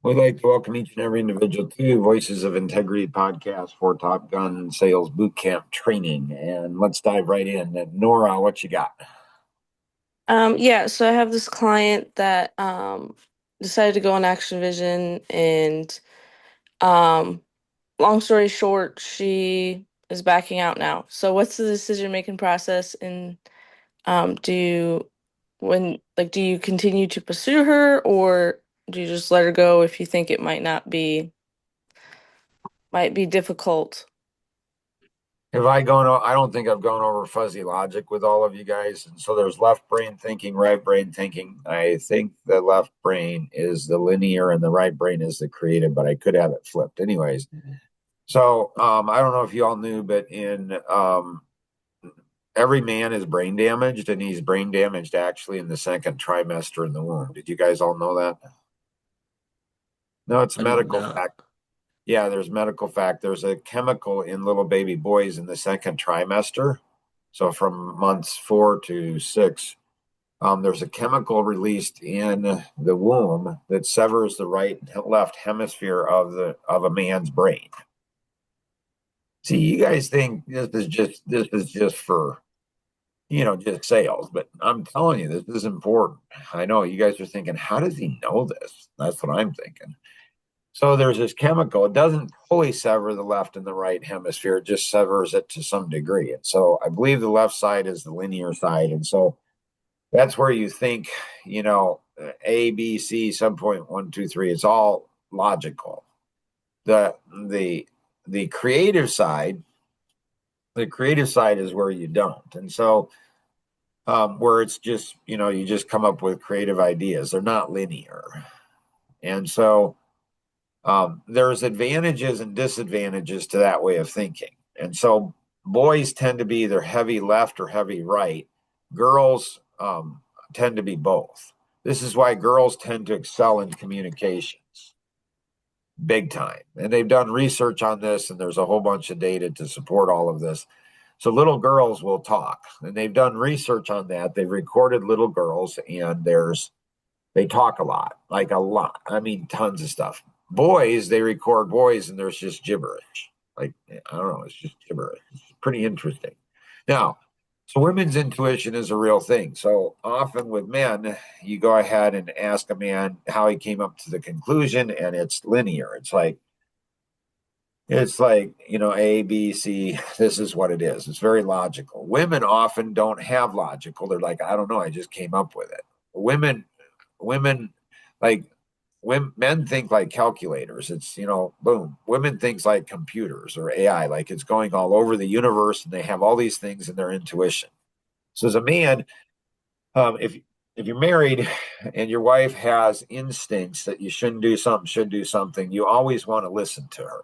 We'd like to welcome each and every individual to Voices of Integrity podcast for Top Gun Sales Bootcamp training. And let's dive right in. Nora, what you got? So I have this client that decided to go on Action Vision, and um long story short, she is backing out now. So what's the decision making process, and do you do you continue to pursue her, or do you just let her go if you think it might be difficult? Have I gone? I don't think I've gone over fuzzy logic with all of you guys. And so there's left brain thinking, right brain thinking. I think the left brain is the linear and the right brain is the creative, but I could have it flipped. Anyways, so I don't know if you all knew, but in every man is brain damaged, and he's brain damaged actually in the second trimester in the womb. Did you guys all know that? No, it's I did medical not. fact. Yeah, there's medical fact. There's a chemical in little baby boys in the second trimester. So from months 4 to 6, there's a chemical released in the womb that severs the right and left hemisphere of a man's brain. See, you guys think this is just for just sales, but I'm telling you, this is important. I know you guys are thinking, how does he know this? That's what I'm thinking. So there's this chemical. It doesn't fully sever the left and the right hemisphere. It just severs it to some degree. And so I believe the left side is the linear side. And so that's where you think, A, B, C, sub point one, two, three. It's all logical. The the the creative side, the creative side is where you don't. And so where it's just, you just come up with creative ideas. They're not linear. And so there's advantages and disadvantages to that way of thinking. And so boys tend to be either heavy left or heavy right. Girls tend to be both. This is why girls tend to excel in communications big time. And they've done research on this, and there's a whole bunch of data to support all of this. So little girls will talk, and they've done research on that. They've recorded little girls, and they talk a lot, like a lot. I mean, tons of stuff. Boys, they record boys, and there's just gibberish. Like, I don't know, it's just gibberish. It's pretty interesting. Now, so women's intuition is a real thing. So often with men, you go ahead and ask a man how he came up to the conclusion, and it's linear. It's like, A, B, C, this is what it is. It's very logical. Women often don't have logical. They're like, I don't know, I just came up with it. Women like when men think like calculators. It's, boom. Women thinks like computers or AI, like it's going all over the universe, and they have all these things in their intuition. So as a man, if you're married and your wife has instincts that you shouldn't do something, should do something, you always want to listen to her.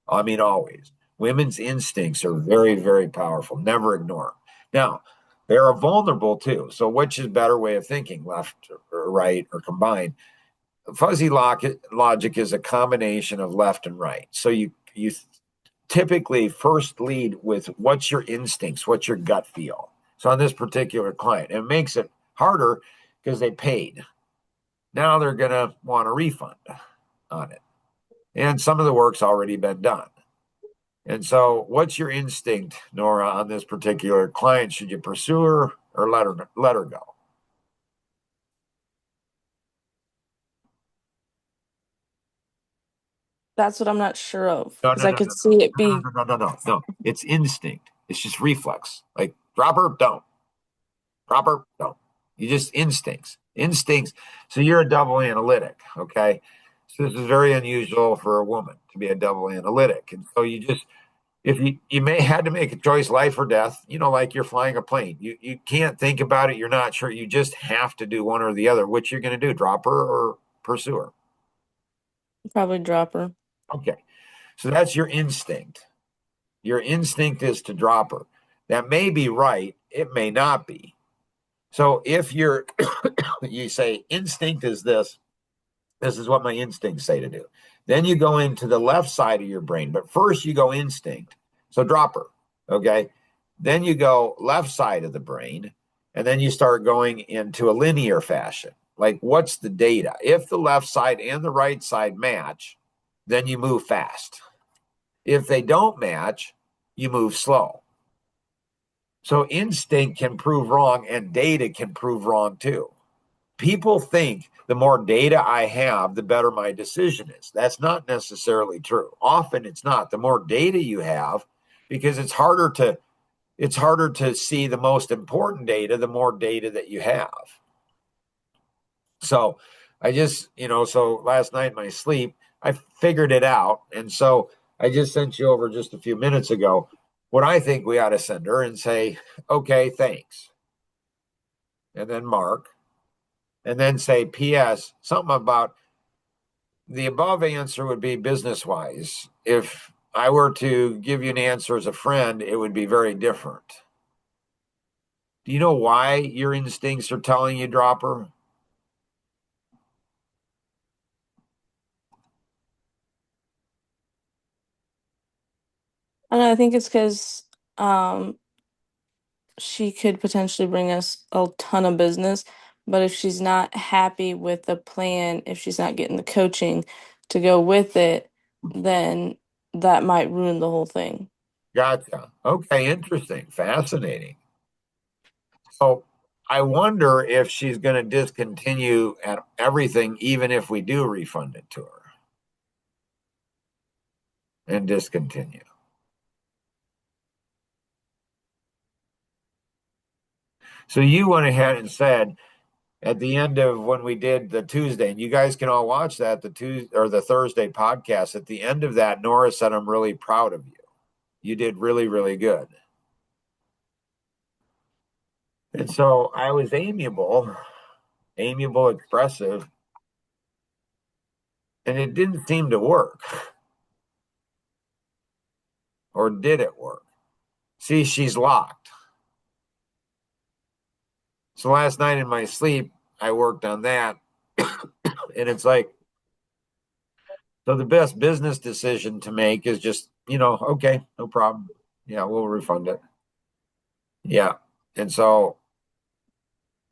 I mean, always. Women's instincts are very, very powerful. Never ignore them. Now, they are vulnerable too. So, which is better way of thinking, left or right or combined? Fuzzy logic is a combination of left and right. So you typically first lead with what's your instincts, what's your gut feel. So on this particular client, it makes it harder because they paid. Now they're going to want a refund on it. And some of the work's already been done. And so what's your instinct, Nora, on this particular client? Should you pursue her or let her go? That's what I'm not sure of, No, because no, I no, could no, see it no, be. no, no, no, no, no. It's instinct. It's just reflex. Like drop her, don't. Drop her, don't. You just instincts. Instincts. So you're a double analytic, okay? So this is very unusual for a woman to be a double analytic. And so you just if you may had to make a choice, life or death, like you're flying a plane. You can't think about it, you're not sure. You just have to do one or the other. Which you're gonna do, drop her or pursue her. Probably drop her. Okay. So that's your instinct. Your instinct is to drop her. That may be right, it may not be. So if you're you say instinct is this is what my instincts say to do. Then you go into the left side of your brain, but first you go instinct. So drop her. Okay. Then you go left side of the brain, and then you start going into a linear fashion. Like, what's the data? If the left side and the right side match, then you move fast. If they don't match, you move slow. So instinct can prove wrong and data can prove wrong too. People think the more data I have, the better my decision is. That's not necessarily true. Often it's not. The more data you have, because it's harder to see the most important data, the more data that you have. So I just, so last night in my sleep, I figured it out. And so I just sent you over just a few minutes ago what I think we ought to send her and say, okay, thanks. And then mark, and then say, P.S., something about the above answer would be business wise. If I were to give you an answer as a friend, it would be very different. Do you know why your instincts are telling you drop her? And I think it's because um, she could potentially bring us a ton of business, but if she's not happy with the plan, if she's not getting the coaching to go with it, then that might ruin the whole thing. Gotcha. Okay, interesting. Fascinating. So I wonder if she's going to discontinue at everything, even if we do refund it to her and discontinue. So you went ahead and said at the end of when we did the Tuesday, and you guys can all watch that, the Tuesday or the Thursday podcast. At the end of that, Nora said, I'm really proud of you. You did really, really good. And so I was amiable, expressive, and it didn't seem to work. Or did it work? See, she's locked. So last night in my sleep, I worked on that. And it's like, so the best business decision to make is just, okay, no problem. Yeah, we'll refund it. Yeah. And so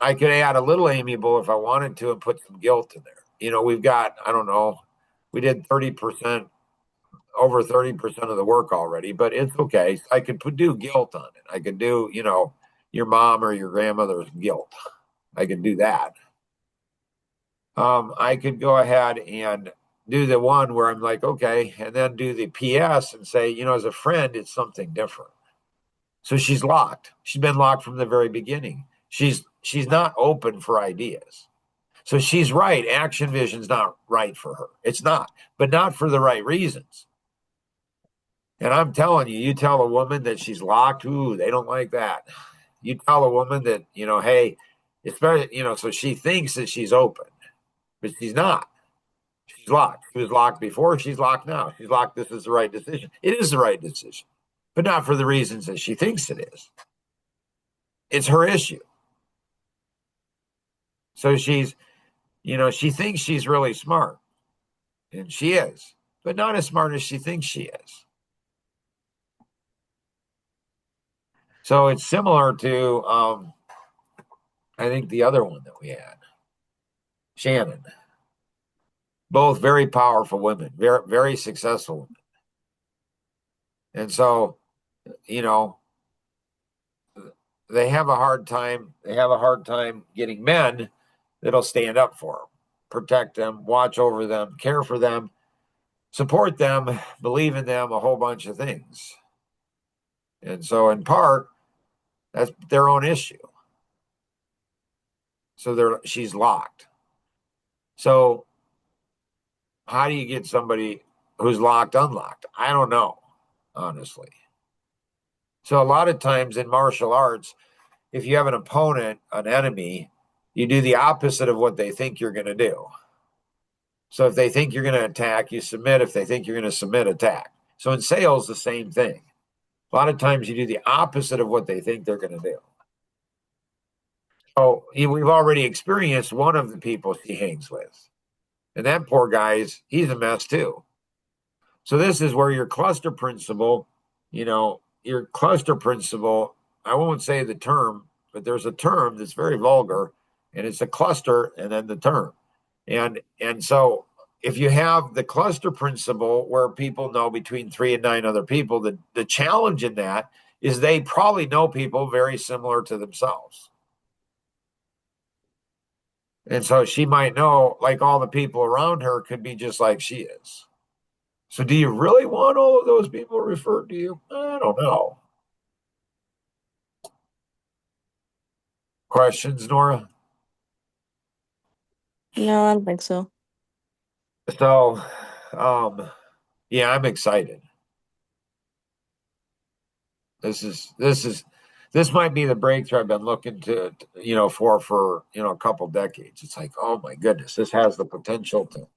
I could add a little amiable if I wanted to and put some guilt in there. We've got, I don't know, we did 30%, over 30% of the work already, but it's okay. I could do guilt on it. I could do, your mom or your grandmother's guilt. I could do that. I could go ahead and do the one where I'm like, okay, and then do the PS and say, as a friend, it's something different. So she's locked. She's been locked from the very beginning. She's not open for ideas. So she's right. Action Vision's not right for her. It's not, but not for the right reasons. And I'm telling you, you tell a woman that she's locked, ooh, they don't like that. You tell a woman that, hey, it's better, so she thinks that she's open, but she's not. She's locked. She was locked before. She's locked now. She's locked. This is the right decision. It is the right decision, but not for the reasons that she thinks it is. It's her issue. So she thinks she's really smart, and she is, but not as smart as she thinks she is. So it's similar to, I think, the other one that we had, Shannon. Both very powerful women, very, very successful women. And so, you know, they have a hard time. They have a hard time getting men that'll stand up for them, protect them, watch over them, care for them, support them, believe in them, a whole bunch of things. And so, in part, that's their own issue. So she's locked. So how do you get somebody who's locked unlocked? I don't know, honestly. So a lot of times in martial arts, if you have an opponent, an enemy, you do the opposite of what they think you're going to do. So if they think you're going to attack, you submit. If they think you're going to submit, attack. So in sales, the same thing. A lot of times you do the opposite of what they think they're going to do. So we've already experienced one of the people she hangs with. And that poor he's a mess too. So this is where your cluster principle, your cluster principle, I won't say the term, but there's a term that's very vulgar. and it's a cluster and then the term. And so if you have the cluster principle where people know between 3 and 9 other people, the challenge in that is they probably know people very similar to themselves. And so she might know, like, all the people around her could be just like she is. So do you really want all of those people referred to you? I don't know. Questions, Nora? No, I don't think so. So, um, yeah, I'm excited. This might be the breakthrough I've been looking to for a couple decades. It's like, oh my goodness, this has the potential to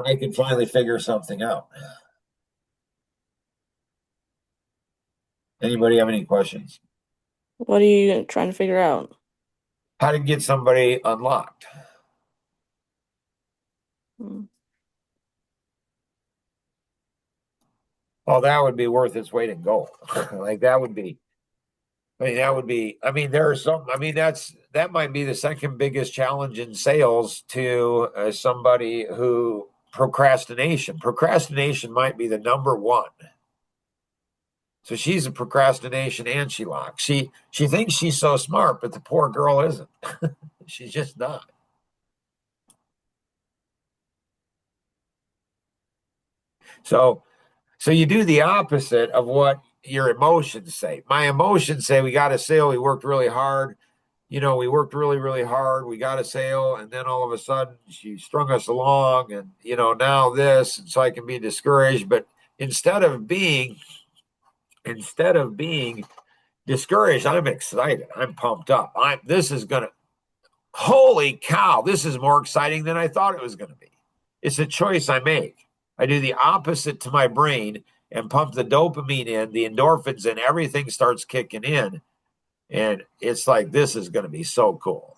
I can finally figure something out. Anybody have any questions? What are you trying to figure out? How to get somebody unlocked? Hmm. Oh, that would be worth its weight in gold. Like that would be. I mean, that would be. I mean, there are some. I mean, that might be the second biggest challenge in sales to somebody who procrastination. Procrastination might be the number one. So she's a procrastination and she locks. She thinks she's so smart, but the poor girl isn't. She's just not. So so you do the opposite of what your emotions say. My emotions say we got a sale, we worked really hard. We worked really, really hard. We got a sale, and then all of a sudden she strung us along, and now this, and so I can be discouraged. But instead of being discouraged, I'm excited. I'm pumped up. I'm this is gonna Holy cow, this is more exciting than I thought it was gonna be. It's a choice I make. I do the opposite to my brain and pump the dopamine in, the endorphins in, everything starts kicking in. And it's like, this is going to be so cool.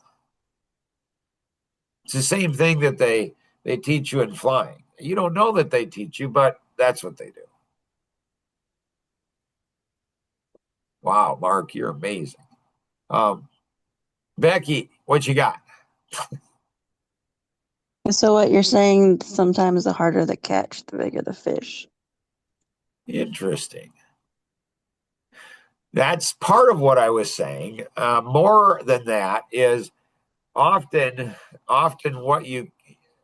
It's the same thing that they teach you in flying. You don't know that they teach you, but that's what they do. Wow, Mark, you're amazing. Um, Becky, what you got? So what you're saying, sometimes the harder the catch, the bigger the fish. Interesting. That's part of what I was saying. More than that is often, often what you,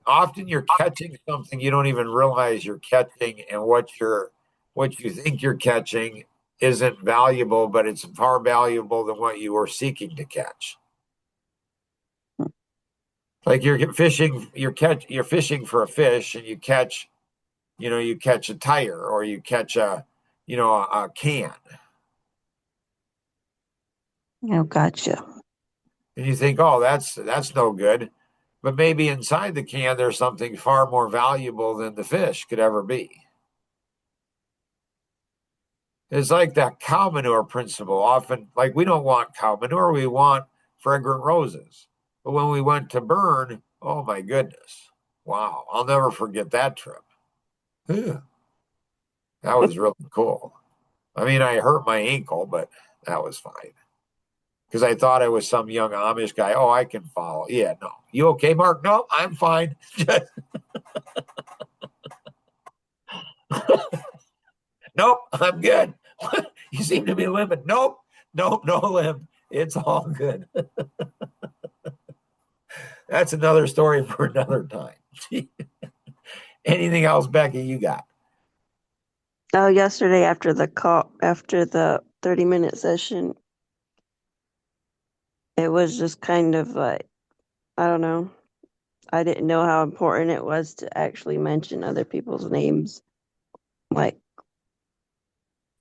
often you're catching something you don't even realize you're catching, and what you think you're catching isn't valuable, but it's far valuable than what you were seeking to catch. Like you're fishing for a fish, and you catch a tire, or you catch a can, Oh, gotcha. and you think, oh, that's no good. But maybe inside the can there's something far more valuable than the fish could ever be. It's like that cow manure principle. Often, like, we don't want cow manure, we want fragrant roses. But when we went to burn, oh my goodness. Wow. I'll never forget that trip. That was really cool. I mean, I hurt my ankle, but that was fine. Because I thought I was some young Amish guy. Oh, I can follow. Yeah, no. You okay, Mark? No, I'm fine. Nope, I'm good. You seem to be limping. Nope, nope, no limp. It's all good. That's another story for another time. Anything else, Becky, you got? Oh, yesterday after the call, after the 30-minute session, it was just kind of like, I don't know. I didn't know how important it was to actually mention other people's names, like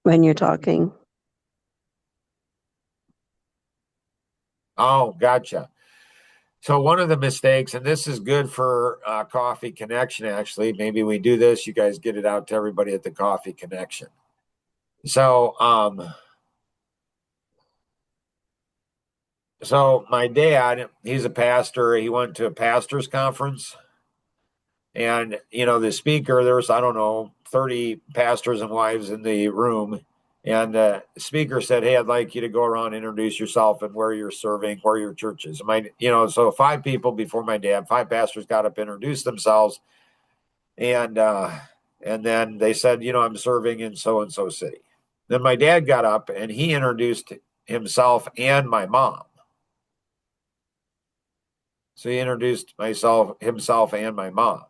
when you're talking. Oh, gotcha. So one of the mistakes, and this is good for Coffee Connection, actually. Maybe we do this. You guys get it out to everybody at the Coffee Connection. So my dad, he's a pastor. He went to a pastor's conference, and the speaker, there's, I don't know, 30 pastors and wives in the room, And the speaker said, "Hey, I'd like you to go around, introduce yourself, and where you're serving, where your church is." So 5 people before my dad, 5 pastors got up, introduced themselves, and then they said, "I'm serving in so and so city." Then my dad got up and he introduced himself and my mom. So he introduced himself, and my mom,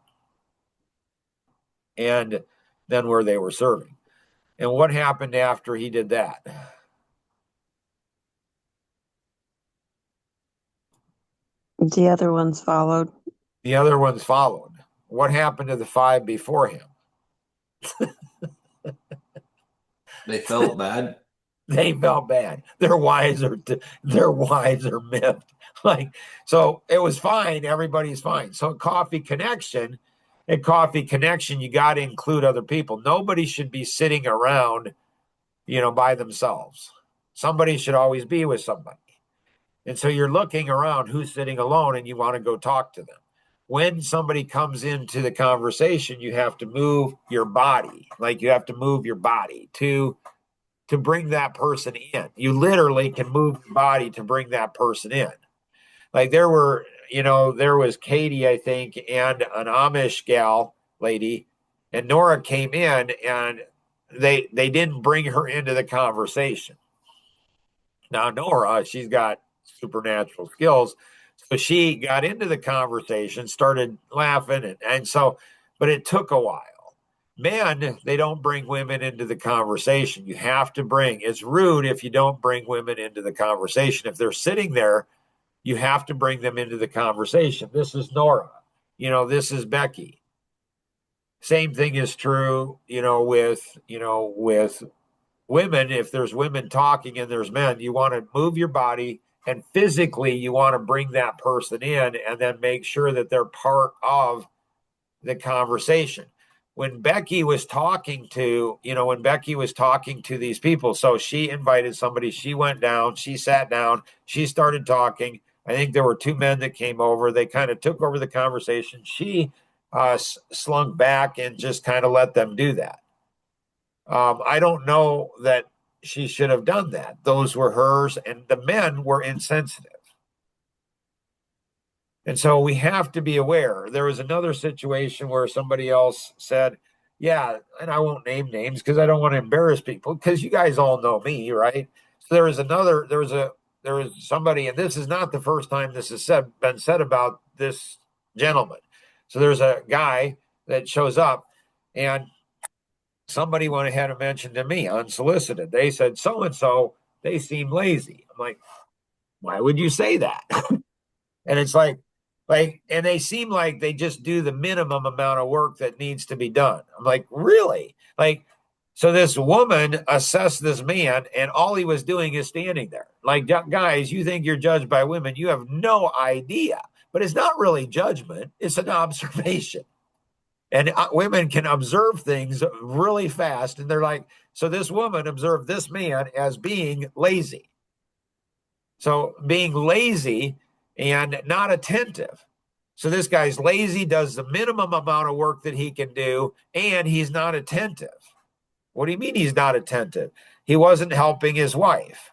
and then where they were serving. And what happened after he did that? The other ones followed. The other ones followed. What happened to the 5 before him? They felt bad. They felt bad. Their wives are miffed. So it was fine. Everybody's fine. So at Coffee Connection, you got to include other people. Nobody should be sitting around, by themselves. Somebody should always be with somebody. And so you're looking around who's sitting alone and you want to go talk to them. When somebody comes into the conversation, you have to move your body. You have to move your body to bring that person in. You literally can move your body to bring that person in. There was Katie, I think, and an Amish gal lady, and Nora came in and they didn't bring her into the conversation. Now, Nora, she's got supernatural skills. So she got into the conversation, started laughing. But it took a while. Men, they don't bring women into the conversation. It's rude if you don't bring women into the conversation. If they're sitting there, you have to bring them into the conversation. This is Nora. This is Becky. Same thing is true, with women. If there's women talking and there's men, you want to move your body and physically you want to bring that person in and then make sure that they're part of the conversation. When Becky was talking to these people, so she invited somebody, she went down, she sat down, she started talking. I think there were 2 men that came over. They kind of took over the conversation. She slunk back and just kind of let them do that. I don't know that she should have done that. Those were hers, and the men were insensitive. And so we have to be aware. There was another situation where somebody else said, "Yeah," and I won't name names because I don't want to embarrass people, because you guys all know me, right? So there was somebody, and this is not the first time this has been said about this gentleman. So there's a guy that shows up, and somebody went ahead and mentioned to me unsolicited. They said, "So and so, they seem lazy." I'm like, "Why would you say that?" And it's and they seem like they just do the minimum amount of work that needs to be done. I'm like, "Really?" So this woman assessed this man, and all he was doing is standing there. Guys, you think you're judged by women, you have no idea. But it's not really judgment, it's an observation. And women can observe things really fast. And they're like, so this woman observed this man as being lazy. So being lazy and not attentive. So this guy's lazy, does the minimum amount of work that he can do, and he's not attentive. What do you mean he's not attentive? He wasn't helping his wife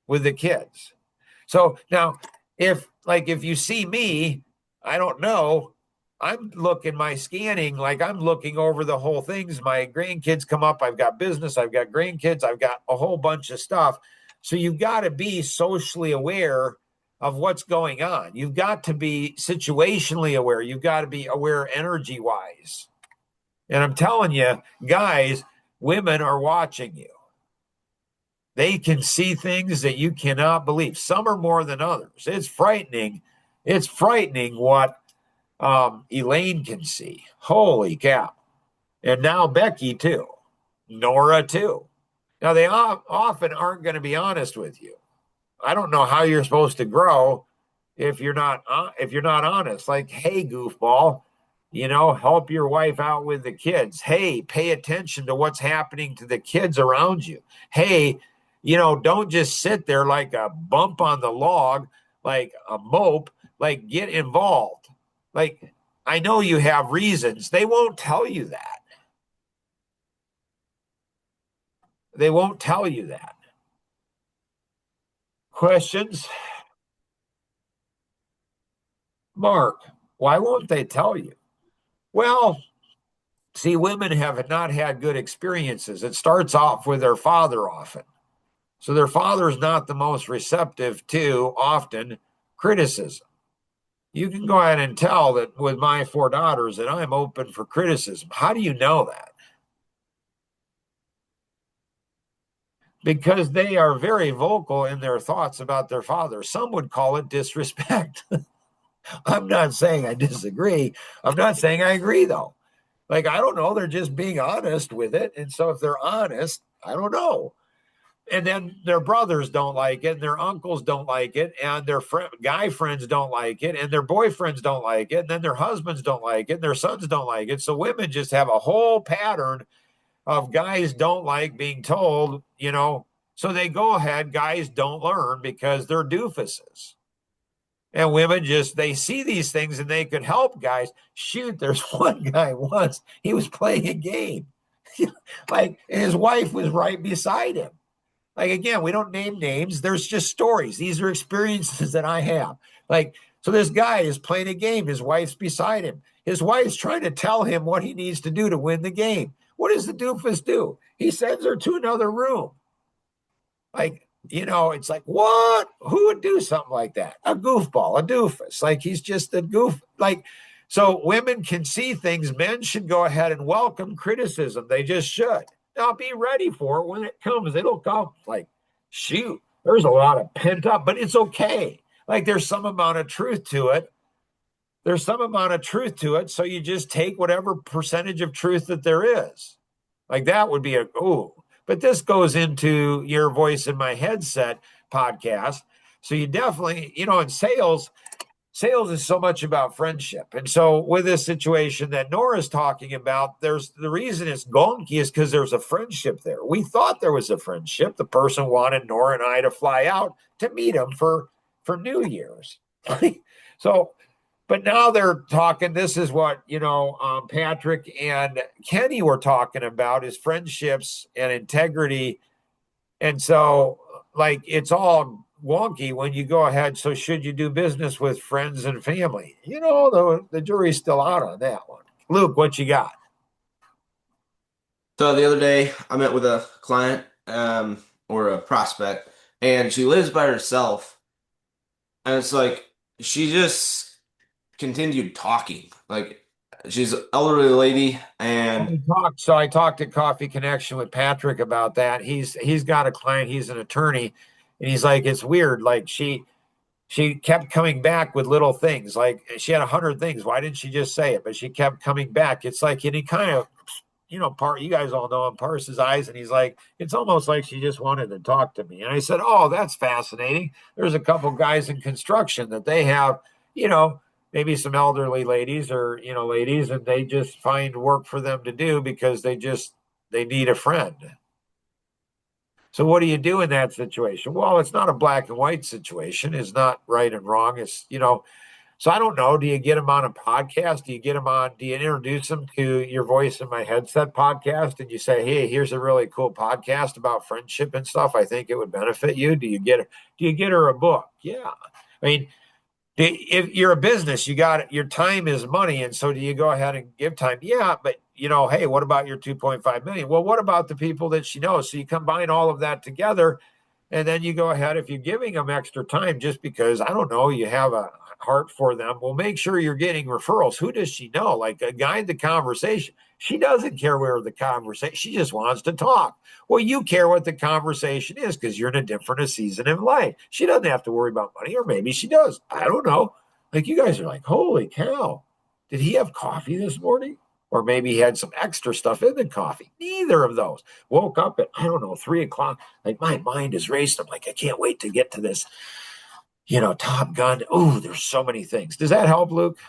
with the kids. So now, if you see me, I don't know, I'm looking my scanning, I'm looking over the whole things. My grandkids come up. I've got business. I've got grandkids. I've got a whole bunch of stuff. So you've got to be socially aware of what's going on. You've got to be situationally aware. You've got to be aware energy wise. And I'm telling you, guys, women are watching you. They can see things that you cannot believe. Some are more than others. It's frightening. It's frightening what Elaine can see. Holy cow. And now Becky too. Nora too. Now they often aren't going to be honest with you. I don't know how you're supposed to grow if you're not honest. Hey, goofball, help your wife out with the kids. Hey, pay attention to what's happening to the kids around you. Hey, don't just sit there like a bump on the log, like a mope. Get involved. I know you have reasons. They won't tell you that. They won't tell you that. Questions? Mark, why won't they tell you? Well, see, women have not had good experiences. It starts off with their father often. So their father is not the most receptive to often criticism. You can go ahead and tell that with my 4 daughters that I'm open for criticism. How do you know that? Because they are very vocal in their thoughts about their father. Some would call it disrespect. I'm not saying I disagree. I'm not saying I agree, though. Like, I don't know. They're just being honest with it. And so if they're honest, I don't know. And then their brothers don't like it, and their uncles don't like it, and their guy friends don't like it, and their boyfriends don't like it, and then their husbands don't like it, and their sons don't like it. So women just have a whole pattern of guys don't like being told, so they go ahead, guys don't learn because they're doofuses. And women they see these things and they could help guys. Shoot, there's one guy once, he was playing a game. And his wife was right beside him. Like, again, we don't name names. There's just stories. These are experiences that I have. So this guy is playing a game. His wife's beside him. His wife's trying to tell him what he needs to do to win the game. What does the doofus do? He sends her to another room. It's like, what? Who would do something like that? A goofball, a doofus. He's just a goof. So women can see things. Men should go ahead and welcome criticism. They just should. Now be ready for it when it comes. It'll come. Shoot, there's a lot of pent up, but it's okay. There's some amount of truth to it. So you just take whatever percentage of truth that there is. That would be but this goes into your Voice in My Headset podcast. So you definitely, in sales is so much about friendship. And so with this situation that Nora's talking about, the reason it's gonky is because there's a friendship there. We thought there was a friendship. The person wanted Nora and I to fly out to meet him for New Year's. But now they're talking, this is what, Patrick and Kenny were talking about, is friendships and integrity. And so, it's all wonky when you go ahead. So should you do business with friends and family? The jury's still out on that one. Luke, what you got? So the other day, I met with a client or a prospect, and she lives by herself. And it's like she just continued talking. She's an elderly lady, and I talked at Coffee Connection with Patrick about that. He's got a client, he's an attorney, and he's like, it's weird. She kept coming back with little things. She had 100 things. Why didn't she just say it? But she kept coming back. It's and he kind of, you guys all know him, parse his eyes, and he's like, it's almost like she just wanted to talk to me. And I said, oh, that's fascinating. There's a couple guys in construction that they have, maybe some elderly ladies or, ladies, and they just find work for them to do because they need a friend. So what do you do in that situation? Well, it's not a black and white situation. It's not right and wrong. It's, so I don't know. Do you get them on a podcast? Do you introduce them to your Voice in My Headset podcast? And you say, hey, here's a really cool podcast about friendship and stuff. I think it would benefit you. Do you get her a book? Yeah. I mean, if you're a business, your time is money. And so do you go ahead and give time? Yeah. But hey, what about your 2.5 million? Well, what about the people that she knows? So you combine all of that together, and then you go ahead, if you're giving them extra time, just because, I don't know, you have a heart for them, well, make sure you're getting referrals. Who does she know? Guide the conversation. She doesn't care where the conversation, she just wants to talk. Well, you care what the conversation is because you're in a different season of life. She doesn't have to worry about money, or maybe she does. I don't know. You guys are like, holy cow, did he have coffee this morning? Or maybe he had some extra stuff in the coffee. Neither of those. Woke up at, 3:00. My mind is racing. I'm like, I can't wait to get to this, Top Gun. Oh, there's so many things. Does that help, Luke?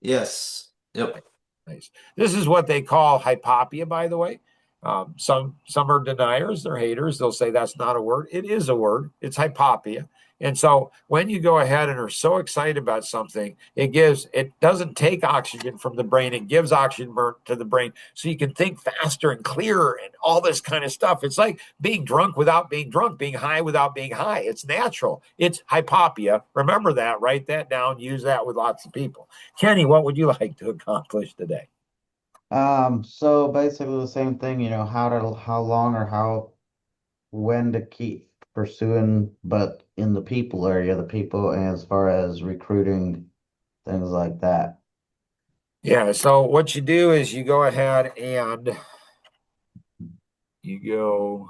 yes, yep. Nice. This is what they call hypopia, by the way. Some are deniers, they're haters. They'll say that's not a word. It is a word. It's hypopia. And so when you go ahead and are so excited about something, it doesn't take oxygen from the brain. It gives oxygen to the brain so you can think faster and clearer and all this kind of stuff. It's like being drunk without being drunk, being high without being high. It's natural. It's hypopia. Remember that, write that down, use that with lots of people. Kenny, what would you like to accomplish today? So basically the same thing, how long or when to keep pursuing, but in the people area, the people as far as recruiting, things like that. Yeah, so what you do is you go ahead and you go.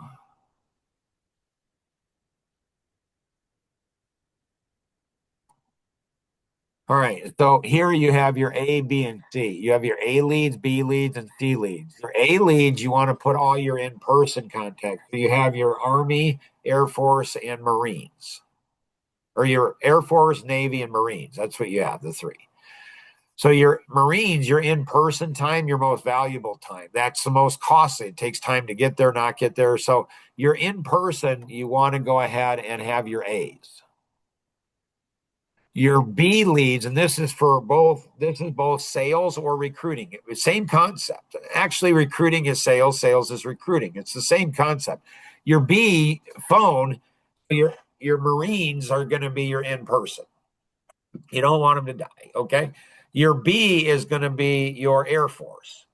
All right, so here you have your A, B, and C. You have your A leads, B leads, and C leads. Your A leads, you want to put all your in-person contacts. So you have your Army, Air Force, and Marines. Or your Air Force, Navy, and Marines. That's what you have, the three. So your Marines, your in-person time, your most valuable time. That's the most costly. It takes time to get there, not get there. So your in-person, you want to go ahead and have your A's. Your B leads, and this is both sales or recruiting. Same concept. Actually, recruiting is sales, sales is recruiting. It's the same concept. Your B phone, your Marines are going to be your in-person. You don't want them to die, okay? Your B is going to be your Air Force.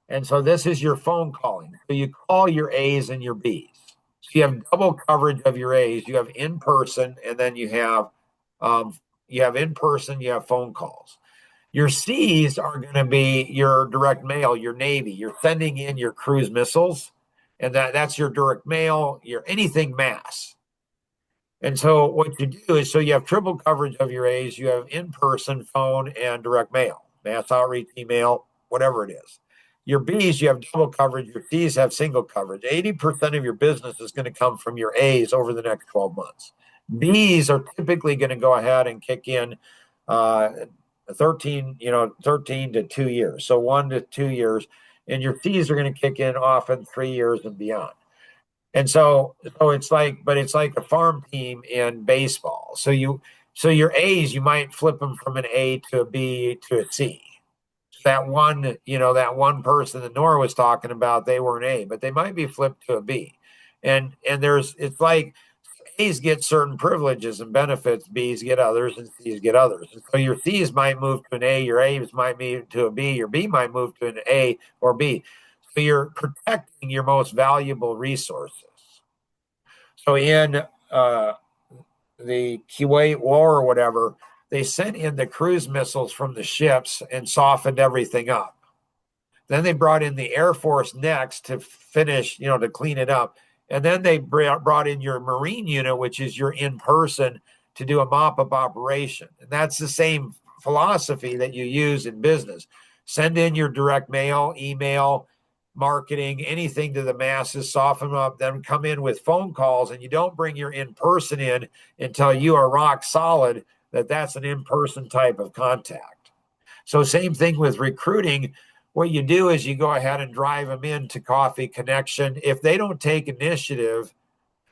And so this is your phone calling. So you call your A's and your B's. So you have double coverage of your A's. You have in person, and then you have in person, you have phone calls. Your C's are going to be your direct mail, your Navy. You're sending in your cruise missiles, and that's your direct mail, your anything mass. And so what you do is, so you have triple coverage of your A's. You have in-person, phone, and direct mail, mass outreach, email, whatever it is. Your B's, you have double coverage. Your C's have single coverage. 80% of your business is going to come from your A's over the next 12 months. B's are typically going to go ahead and kick in 13 to 2 years. So 1 to 2 years. And your C's are going to kick in often 3 years and beyond. And so it's like a farm team in baseball. So your A's, you might flip them from an A to a B to a C. That one person that Nora was talking about, they were an A, but they might be flipped to a B. And it's like A's get certain privileges and benefits, B's get others, and C's get others. And so your C's might move to an A, your A's might move to a B, your B might move to an A or B. So you're protecting your most valuable resources. So in the Kuwait War or whatever, they sent in the cruise missiles from the ships and softened everything up. Then they brought in the Air Force next to finish, to clean it up. And then they brought in your Marine unit, which is your in-person, to do a mop-up operation. And that's the same philosophy that you use in business. Send in your direct mail, email, marketing, anything to the masses, soften them up, then come in with phone calls, and you don't bring your in-person in until you are rock solid that that's an in-person type of contact. So same thing with recruiting. What you do is you go ahead and drive them into Coffee Connection. If they don't take initiative,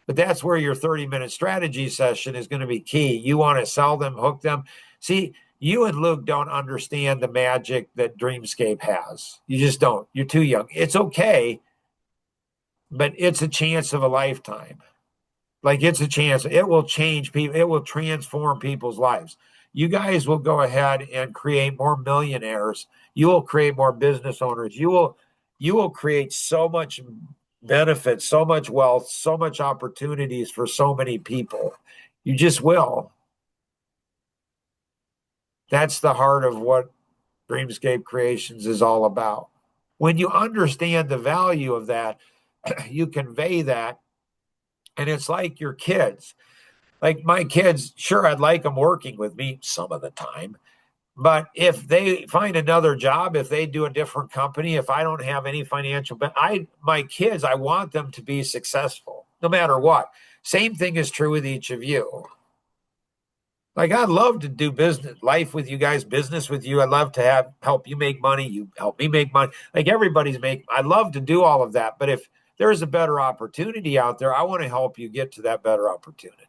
but that's where your 30-minute strategy session is going to be key. You want to sell them, hook them. See, you and Luke don't understand the magic that Dreamscape has. You just don't. You're too young. It's okay, but it's a chance of a lifetime. Like, it's a chance. It will change people. It will transform people's lives. You guys will go ahead and create more millionaires. You will create more business owners. You will create so much benefit, so much wealth, so much opportunities for so many people. You just will. That's the heart of what Dreamscape Creations is all about. When you understand the value of that, you convey that. And it's like your kids. Like my kids, sure, I'd like them working with me some of the time. But if they find another job, if they do a different company, if I don't have any financial, but my kids, I want them to be successful no matter what. Same thing is true with each of you. Like, I'd love to do business life with you guys, business with you. I'd love to help you make money. You help me make money. Like, I'd love to do all of that. But if there's a better opportunity out there, I want to help you get to that better opportunity.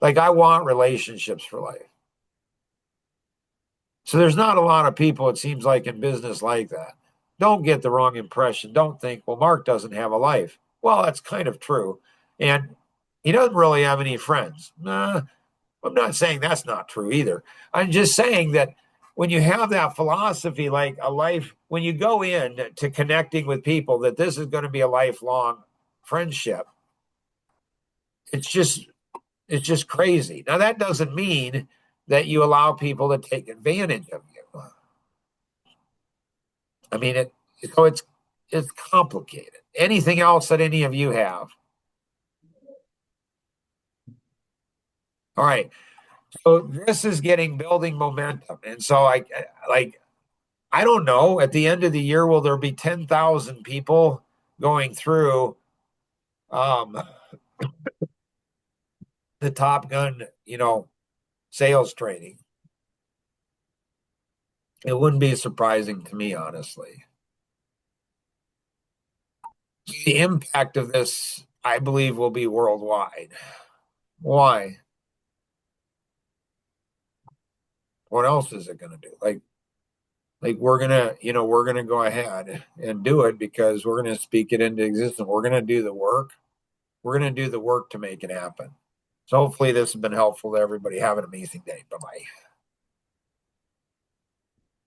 Like, I want relationships for life. So there's not a lot of people, it seems like, in business like that. Don't get the wrong impression. Don't think, well, Mark doesn't have a life. Well, that's kind of true. And he doesn't really have any friends. Nah, I'm not saying that's not true either. I'm just saying that when you have that philosophy, like a life, when you go in to connecting with people, that this is going to be a lifelong friendship, it's just crazy. Now, that doesn't mean that you allow people to take advantage of you. I mean, so it's complicated. Anything else that any of you have? All right. So this is building momentum. And so I don't know, at the end of the year, will there be 10,000 people going through the Top Gun, sales training? It wouldn't be surprising to me, honestly. The impact of this, I believe, will be worldwide. Why? What else is it going to do? Like we're gonna go ahead and do it because we're gonna speak it into existence. We're gonna do the work. We're gonna do the work to make it happen. So hopefully this has been helpful to everybody. Have an amazing day. Bye bye.